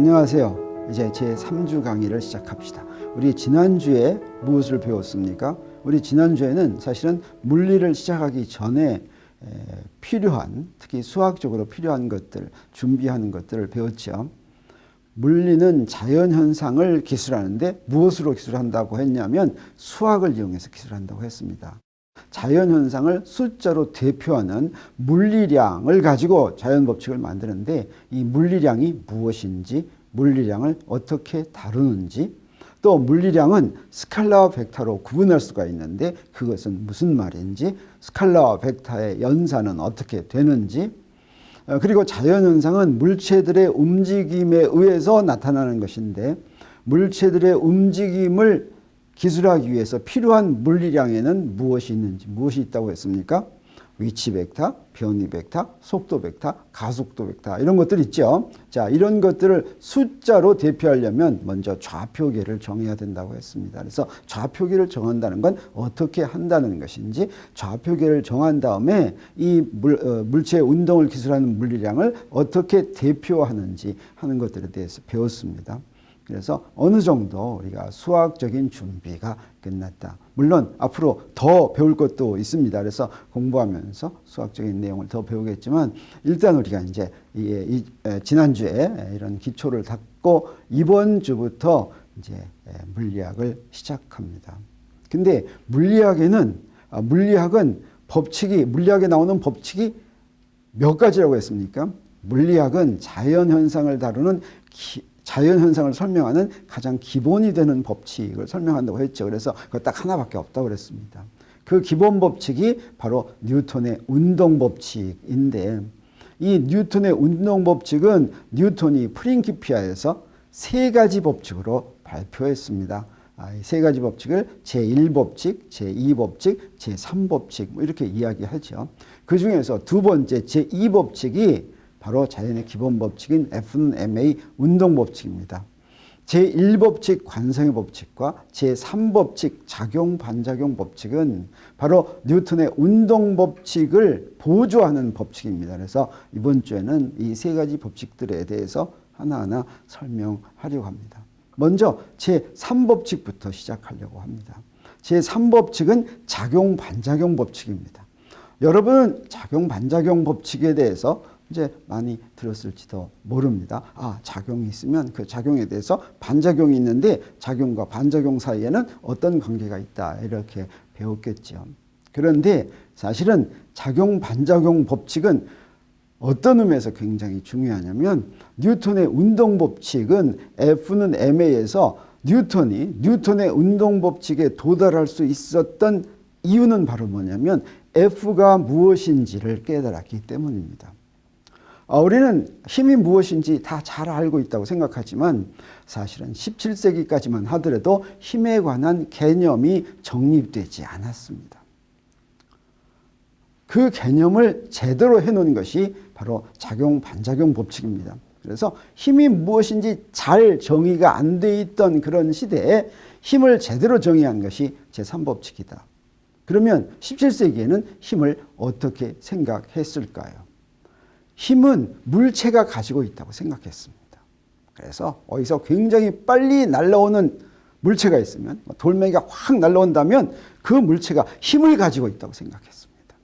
안녕하세요. 이제 제 3주 강의를 시작합시다. 우리 지난주에 무엇을 배웠습니까? 우리 지난주에는 사실은 물리를 시작하기 전에 필요한, 특히 수학적으로 필요한 것들, 준비하는 것들을 배웠죠. 물리는 자연현상을 기술하는데 무엇으로 기술한다고 했냐면 수학을 이용해서 기술한다고 했습니다. 자연현상을 숫자로 대표하는 물리량을 가지고 자연법칙을 만드는데 이 물리량이 무엇인지, 물리량을 어떻게 다루는지, 또 물리량은 스칼라와 벡터로 구분할 수가 있는데 그것은 무슨 말인지, 스칼라와 벡터의 연산은 어떻게 되는지, 그리고 자연현상은 물체들의 움직임에 의해서 나타나는 것인데 물체들의 움직임을 기술하기 위해서 필요한 물리량에는 무엇이 있는지, 무엇이 있다고 했습니까? 위치 벡터, 변이 벡터, 속도 벡터, 가속도 벡터 이런 것들 있죠. 자, 이런 것들을 숫자로 대표하려면 먼저 좌표계를 정해야 된다고 했습니다. 그래서 좌표계를 정한다는 건 어떻게 한다는 것인지, 좌표계를 정한 다음에 이 물체의 운동을 기술하는 물리량을 어떻게 대표하는지 하는 것들에 대해서 배웠습니다. 그래서 어느 정도 우리가 수학적인 준비가 끝났다. 물론 앞으로 더 배울 것도 있습니다. 그래서 공부하면서 수학적인 내용을 더 배우겠지만 일단 우리가 이제 지난주에 이런 기초를 닦고 이번 주부터 이제 물리학을 시작합니다. 근데 물리학은 물리학에 나오는 법칙이 몇 가지라고 했습니까? 물리학은 자연현상을 다루는 자연현상을 설명하는 가장 기본이 되는 법칙을 설명한다고 했죠. 그래서 그거 딱 하나밖에 없다고 그랬습니다. 그 기본 법칙이 바로 뉴턴의 운동법칙인데 이 뉴턴의 운동법칙은 뉴턴이 프린키피아에서 세 가지 법칙으로 발표했습니다. 이 세 가지 법칙을 제1법칙, 제2법칙, 제3법칙 이렇게 이야기하죠. 그 중에서 두 번째 제2법칙이 바로 자연의 기본 법칙인 F는 ma 운동법칙입니다. 제1법칙 관성의 법칙과 제3법칙 작용-반작용 법칙은 바로 뉴턴의 운동법칙을 보조하는 법칙입니다. 그래서 이번 주에는 이 세 가지 법칙들에 대해서 하나하나 설명하려고 합니다. 먼저 제3법칙부터 시작하려고 합니다. 제3법칙은 작용-반작용 법칙입니다. 여러분은 작용-반작용 법칙에 대해서 이제 많이 들었을지도 모릅니다. 작용이 있으면 그 작용에 대해서 반작용이 있는데 작용과 반작용 사이에는 어떤 관계가 있다 이렇게 배웠겠죠. 그런데 사실은 작용 반작용 법칙은 어떤 의미에서 굉장히 중요하냐면 뉴턴의 운동법칙은 F는 ma에서 뉴턴의 운동법칙에 도달할 수 있었던 이유는 바로 뭐냐면 F가 무엇인지를 깨달았기 때문입니다. 우리는 힘이 무엇인지 다 잘 알고 있다고 생각하지만 사실은 17세기까지만 하더라도 힘에 관한 개념이 정립되지 않았습니다. 그 개념을 제대로 해놓은 것이 바로 작용-반작용 법칙입니다. 그래서 힘이 무엇인지 잘 정의가 안 돼 있던 그런 시대에 힘을 제대로 정의한 것이 제3법칙이다. 그러면 17세기에는 힘을 어떻게 생각했을까요? 힘은 물체가 가지고 있다고 생각했습니다. 그래서 어디서 굉장히 빨리 날아오는 물체가 있으면 돌멩이가 확 날아온다면 그 물체가 힘을 가지고 있다고 생각했습니다.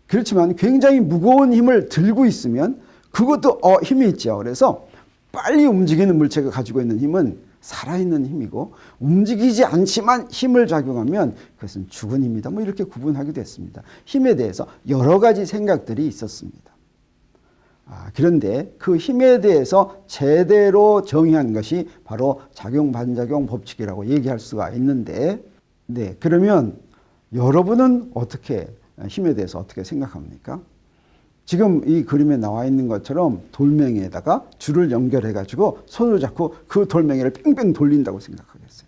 그렇지만 굉장히 무거운 힘을 들고 있으면 그것도 힘이 있죠. 그래서 빨리 움직이는 물체가 가지고 있는 힘은 살아있는 힘이고 움직이지 않지만 힘을 작용하면 그것은 죽은 힘이다. 이렇게 구분하기도 했습니다. 힘에 대해서 여러 가지 생각들이 있었습니다. 그런데 그 힘에 대해서 제대로 정의한 것이 바로 작용-반작용 법칙이라고 얘기할 수가 있는데, 네, 그러면 여러분은 힘에 대해서 어떻게 생각합니까? 지금 이 그림에 나와 있는 것처럼 돌멩이에다가 줄을 연결해 가지고 손을 잡고 그 돌멩이를 뺑뺑 돌린다고 생각하겠어요.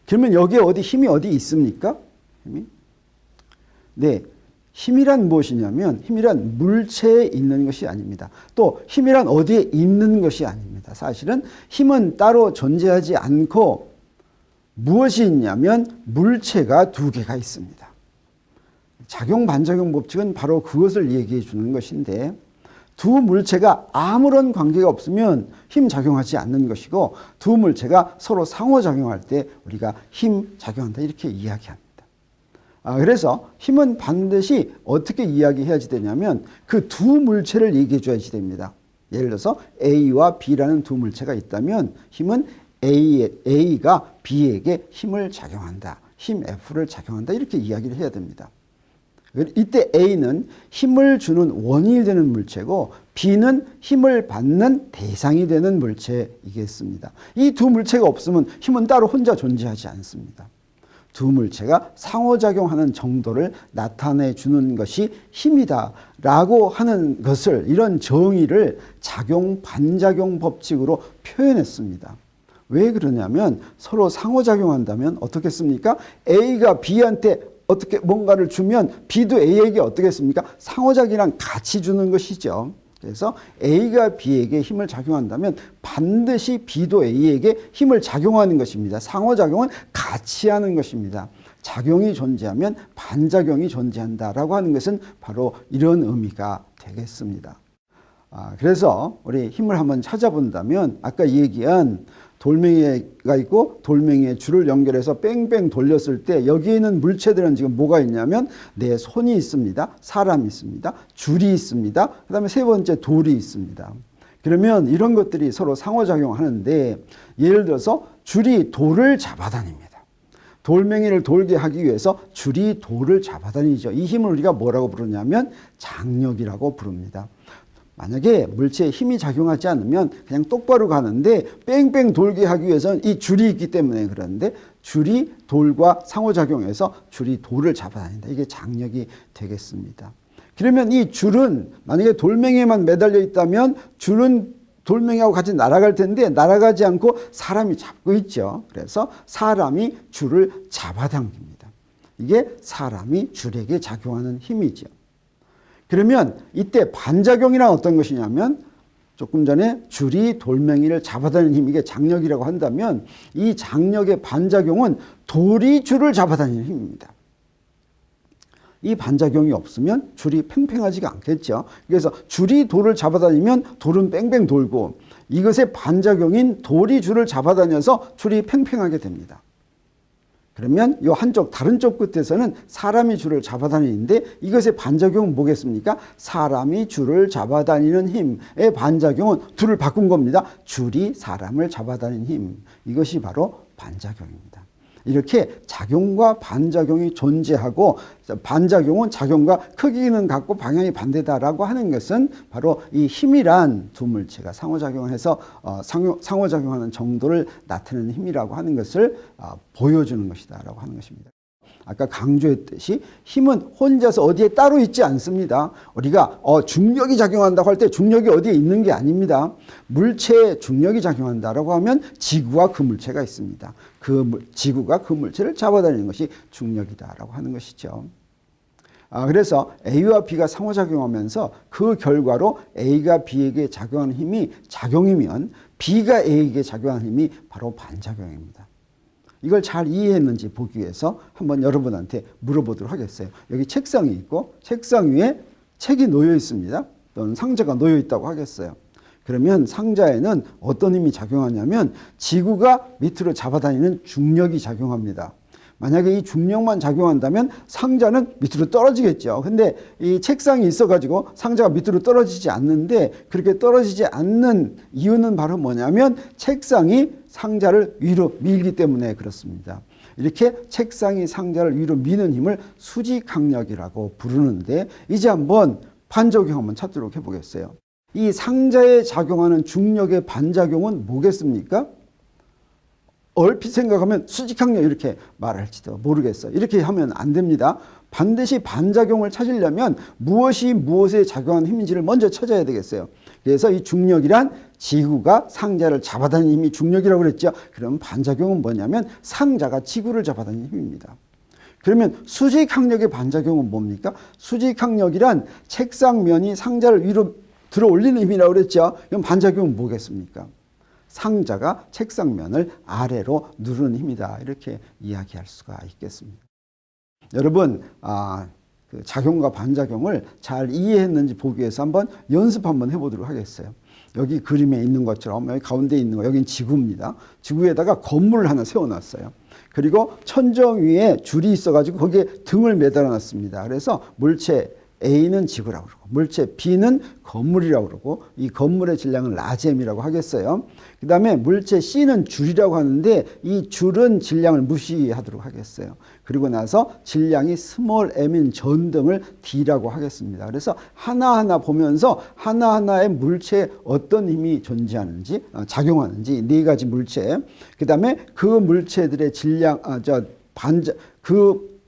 그러면 여기에 힘이 어디 있습니까? 힘이? 네. 힘이란 무엇이냐면 힘이란 물체에 있는 것이 아닙니다. 또 힘이란 어디에 있는 것이 아닙니다. 사실은 힘은 따로 존재하지 않고 무엇이 있냐면 물체가 두 개가 있습니다. 작용 반작용 법칙은 바로 그것을 얘기해 주는 것인데 두 물체가 아무런 관계가 없으면 힘 작용하지 않는 것이고, 두 물체가 서로 상호작용할 때 우리가 힘 작용한다 이렇게 이야기합니다. 그래서 힘은 반드시 어떻게 이야기해야지 되냐면 그 두 물체를 얘기해 줘야지 됩니다. 예를 들어서 A와 B라는 두 물체가 있다면 힘은 A가 B에게 힘을 작용한다. 힘 F를 작용한다. 이렇게 이야기를 해야 됩니다. 이때 A는 힘을 주는 원인이 되는 물체고 B는 힘을 받는 대상이 되는 물체이겠습니다. 이 두 물체가 없으면 힘은 따로 혼자 존재하지 않습니다. 두 물체가 상호작용하는 정도를 나타내 주는 것이 힘이다라고 하는 것을, 이런 정의를 작용 반작용 법칙으로 표현했습니다. 왜 그러냐면 서로 상호작용한다면 어떻겠습니까? A가 B한테 어떻게 뭔가를 주면 B도 A에게 어떻겠습니까? 상호작용이랑 같이 주는 것이죠. 그래서 A가 B에게 힘을 작용한다면 반드시 B도 A에게 힘을 작용하는 것입니다. 상호작용은 같이 하는 것입니다. 작용이 존재하면 반작용이 존재한다라고 하는 것은 바로 이런 의미가 되겠습니다. 그래서 우리 힘을 한번 찾아본다면 아까 얘기한 돌멩이가 있고 돌멩이에 줄을 연결해서 뺑뺑 돌렸을 때 여기에 있는 물체들은 지금 뭐가 있냐면 내 손이 있습니다. 사람이 있습니다. 줄이 있습니다. 그 다음에 세 번째 돌이 있습니다. 그러면 이런 것들이 서로 상호작용하는데, 예를 들어서 줄이 돌을 잡아다닙니다. 돌멩이를 돌게 하기 위해서 줄이 돌을 잡아다니죠. 이 힘을 우리가 뭐라고 부르냐면 장력이라고 부릅니다. 만약에 물체에 힘이 작용하지 않으면 그냥 똑바로 가는데 뺑뺑 돌게 하기 위해서는 이 줄이 있기 때문에 그런데, 줄이 돌과 상호작용해서 줄이 돌을 잡아다닌다. 이게 장력이 되겠습니다. 그러면 이 줄은 만약에 돌멩이에만 매달려 있다면 줄은 돌멩이하고 같이 날아갈 텐데 날아가지 않고 사람이 잡고 있죠. 그래서 사람이 줄을 잡아당깁니다. 이게 사람이 줄에게 작용하는 힘이죠. 그러면 이때 반작용이란 어떤 것이냐면, 조금 전에 줄이 돌멩이를 잡아다니는 힘, 이게 장력이라고 한다면 이 장력의 반작용은 돌이 줄을 잡아다니는 힘입니다. 이 반작용이 없으면 줄이 팽팽하지가 않겠죠. 그래서 줄이 돌을 잡아다니면 돌은 뺑뺑 돌고, 이것의 반작용인 돌이 줄을 잡아다녀서 줄이 팽팽하게 됩니다. 그러면 이 한쪽 다른 쪽 끝에서는 사람이 줄을 잡아다니는데 이것의 반작용은 뭐겠습니까? 사람이 줄을 잡아다니는 힘의 반작용은 둘을 바꾼 겁니다. 줄이 사람을 잡아다니는 힘. 이것이 바로 반작용입니다. 이렇게 작용과 반작용이 존재하고, 반작용은 작용과 크기는 같고 방향이 반대다라고 하는 것은 바로 이 힘이란 두 물체가 상호작용해서 상호작용하는 정도를 나타내는 힘이라고 하는 것을 보여주는 것이다라고 하는 것입니다. 아까 강조했듯이 힘은 혼자서 어디에 따로 있지 않습니다. 우리가 중력이 작용한다고 할 때 중력이 어디에 있는 게 아닙니다. 물체에 중력이 작용한다라고 하면 지구와 그 물체가 있습니다. 지구가 그 물체를 잡아다니는 것이 중력이다라고 하는 것이죠. 그래서 A와 B가 상호작용하면서 그 결과로 A가 B에게 작용하는 힘이 작용이면 B가 A에게 작용하는 힘이 바로 반작용입니다. 이걸 잘 이해했는지 보기 위해서 한번 여러분한테 물어보도록 하겠어요. 여기 책상이 있고 책상 위에 책이 놓여 있습니다. 또는 상자가 놓여 있다고 하겠어요. 그러면 상자에는 어떤 힘이 작용하냐면 지구가 밑으로 잡아다니는 중력이 작용합니다. 만약에 이 중력만 작용한다면 상자는 밑으로 떨어지겠죠. 근데 이 책상이 있어가지고 상자가 밑으로 떨어지지 않는데, 그렇게 떨어지지 않는 이유는 바로 뭐냐면 책상이 상자를 위로 밀기 때문에 그렇습니다. 이렇게 책상이 상자를 위로 미는 힘을 수직항력이라고 부르는데, 이제 한번 반작용 한번 찾도록 해보겠어요. 이 상자에 작용하는 중력의 반작용은 뭐겠습니까? 얼핏 생각하면 수직항력 이렇게 말할지도 모르겠어요. 이렇게 하면 안 됩니다. 반드시 반작용을 찾으려면 무엇이 무엇에 작용하는 힘인지를 먼저 찾아야 되겠어요. 그래서 이 중력이란 지구가 상자를 잡아다니는 힘이 중력이라고 그랬죠. 그럼 반작용은 뭐냐면 상자가 지구를 잡아다니는 힘입니다. 그러면 수직항력의 반작용은 뭡니까? 수직항력이란 책상면이 상자를 위로 들어 올리는 힘이라고 그랬죠. 그럼 반작용은 뭐겠습니까? 상자가 책상면을 아래로 누르는 힘이다. 이렇게 이야기할 수가 있겠습니다. 여러분, 그 작용과 반작용을 잘 이해했는지 보기 위해서 한번 연습 한번 해보도록 하겠어요. 여기 그림에 있는 것처럼 여기 가운데 있는 거, 여긴 지구입니다. 지구에다가 건물을 하나 세워놨어요. 그리고 천정 위에 줄이 있어가지고 거기에 등을 매달아 놨습니다. 그래서 물체 A는 지구라고 그러고 물체 B는 건물이라고 그러고 이 건물의 질량은 라지엠이라고 하겠어요. 그 다음에 물체 C는 줄이라고 하는데 이 줄은 질량을 무시하도록 하겠어요. 그리고 나서 질량이 스몰 m인 전등을 D라고 하겠습니다. 그래서 하나하나 보면서 하나하나의 물체에 어떤 힘이 존재하는지 작용하는지 네 가지 물체, 그 다음에 그 물체들의 질량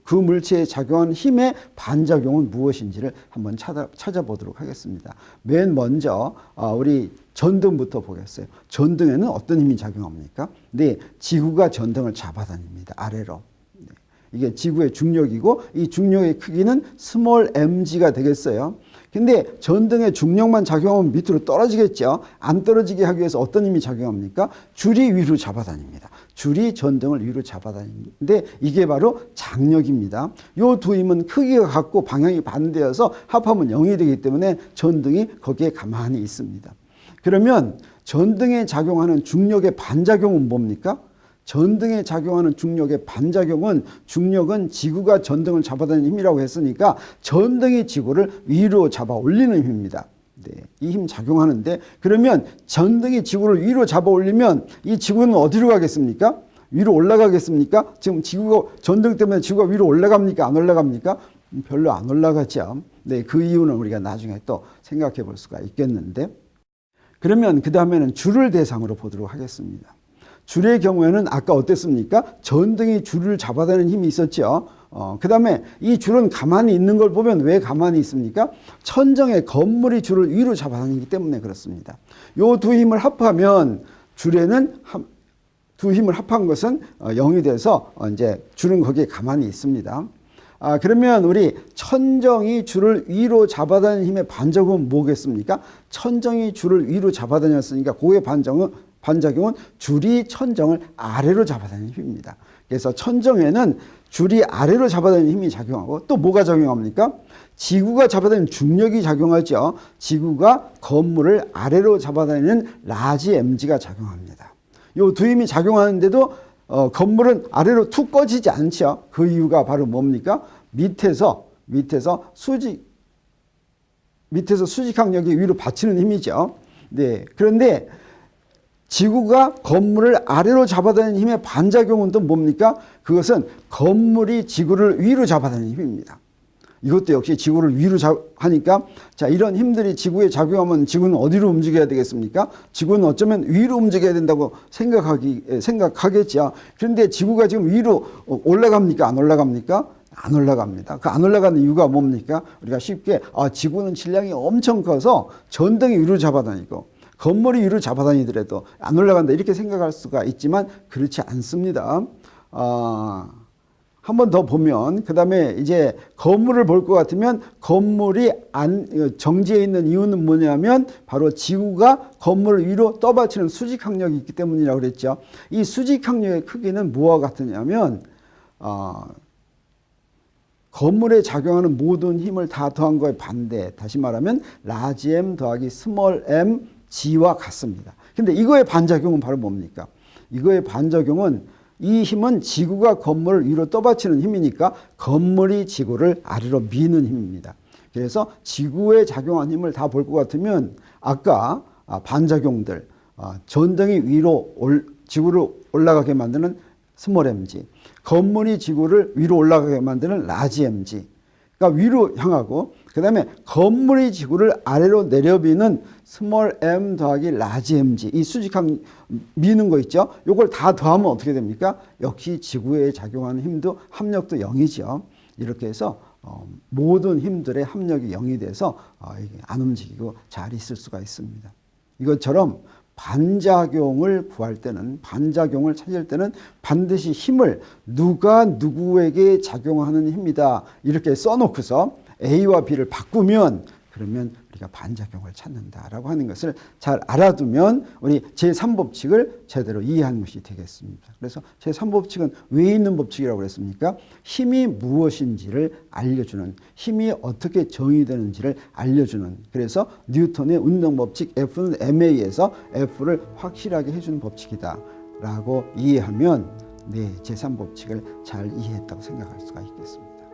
그 물체에 작용한 힘의 반작용은 무엇인지를 한번 찾아보도록 하겠습니다. 맨 먼저 우리 전등부터 보겠어요. 전등에는 어떤 힘이 작용합니까? 네, 지구가 전등을 잡아다닙니다. 아래로. 네, 이게 지구의 중력이고 이 중력의 크기는 스몰 mg가 되겠어요. 근데 전등의 중력만 작용하면 밑으로 떨어지겠죠. 안 떨어지게 하기 위해서 어떤 힘이 작용합니까? 줄이 위로 잡아다닙니다. 줄이 전등을 위로 잡아다니는데 이게 바로 장력입니다. 이 두 힘은 크기가 같고 방향이 반대여서 합하면 0이 되기 때문에 전등이 거기에 가만히 있습니다. 그러면 전등에 작용하는 중력의 반작용은 뭡니까? 전등에 작용하는 중력의 반작용은 중력은 지구가 전등을 잡아다니는 힘이라고 했으니까 전등이 지구를 위로 잡아 올리는 힘입니다. 네, 이 힘 작용하는데 그러면 전등이 지구를 위로 잡아 올리면 이 지구는 어디로 가겠습니까? 위로 올라가겠습니까? 지금 지구가 전등 때문에 지구가 위로 올라갑니까? 안 올라갑니까? 별로 안 올라가죠. 네, 그 이유는 우리가 나중에 또 생각해 볼 수가 있겠는데 그러면 그 다음에는 줄을 대상으로 보도록 하겠습니다. 줄의 경우에는 아까 어땠습니까? 전등이 줄을 잡아다니는 힘이 있었죠. 그 다음에 이 줄은 가만히 있는 걸 보면 왜 가만히 있습니까? 천정의 건물이 줄을 위로 잡아다니기 때문에 그렇습니다. 요 두 힘을 합하면 줄에는 두 힘을 합한 것은 0이 돼서 이제 줄은 거기에 가만히 있습니다. 그러면 우리 천정이 줄을 위로 잡아다니는 힘의 반작용은 뭐겠습니까? 천정이 줄을 위로 잡아다녔으니까 그의 반작용은 줄이 천정을 아래로 잡아다니는 힘입니다. 그래서 천정에는 줄이 아래로 잡아다니는 힘이 작용하고 또 뭐가 작용합니까? 지구가 잡아다니는 중력이 작용하죠. 지구가 건물을 아래로 잡아다니는 라지 mg가 작용합니다. 이 두 힘이 작용하는데도 건물은 아래로 툭 꺼지지 않죠. 그 이유가 바로 뭡니까? 밑에서 수직항력이 위로 받치는 힘이죠. 네. 그런데 지구가 건물을 아래로 잡아다니는 힘의 반작용은 또 뭡니까? 그것은 건물이 지구를 위로 잡아다니는 힘입니다. 이것도 역시 지구를 위로 하니까 자, 이런 힘들이 지구에 작용하면 지구는 어디로 움직여야 되겠습니까? 지구는 어쩌면 위로 움직여야 된다고 생각하겠죠. 그런데 지구가 지금 위로 올라갑니까? 안 올라갑니까? 안 올라갑니다. 그 안 올라가는 이유가 뭡니까? 우리가 쉽게 지구는 질량이 엄청 커서 전등이 위로 잡아다니고 건물이 위로 잡아다니더라도 안 올라간다 이렇게 생각할 수가 있지만 그렇지 않습니다. 한 번 더 보면 그 다음에 이제 건물을 볼 것 같으면 건물이 정지해 있는 이유는 뭐냐면 바로 지구가 건물을 위로 떠받치는 수직항력이 있기 때문이라고 그랬죠. 이 수직항력의 크기는 뭐와 같으냐면 건물에 작용하는 모든 힘을 다 더한 거에 반대, 다시 말하면 라지 m 더하기 스몰 m g와 같습니다. 근데 이거의 반작용은 바로 뭡니까? 이거의 반작용은 이 힘은 지구가 건물을 위로 떠받치는 힘이니까 건물이 지구를 아래로 미는 힘입니다. 그래서 지구에 작용한 힘을 다 볼 것 같으면 아까 반작용들, 전등이 지구를 올라가게 만드는 스몰 mg, 건물이 지구를 위로 올라가게 만드는 라지 mg, 그러니까 위로 향하고 그 다음에 건물이 지구를 아래로 내려비는 스몰 m 더하기 라지 mg, 이 수직항 미는 거 있죠. 이걸 다 더하면 어떻게 됩니까? 역시 지구에 작용하는 힘도 합력도 0이죠. 이렇게 해서 모든 힘들의 합력이 0이 돼서 안 움직이고 잘 있을 수가 있습니다. 이것처럼 반작용을 구할 때는, 반작용을 찾을 때는 반드시 힘을 누가 누구에게 작용하는 힘이다 이렇게 써놓고서 A와 B를 바꾸면 그러면 우리가 반작용을 찾는다라고 하는 것을 잘 알아두면 우리 제3법칙을 제대로 이해하는 것이 되겠습니다. 그래서 제3법칙은 왜 있는 법칙이라고 그랬습니까? 힘이 무엇인지를 알려주는, 힘이 어떻게 정의되는지를 알려주는, 그래서 뉴턴의 운동법칙 F는 ma에서 F를 확실하게 해주는 법칙이다 라고 이해하면 네, 제3법칙을 잘 이해했다고 생각할 수가 있겠습니다.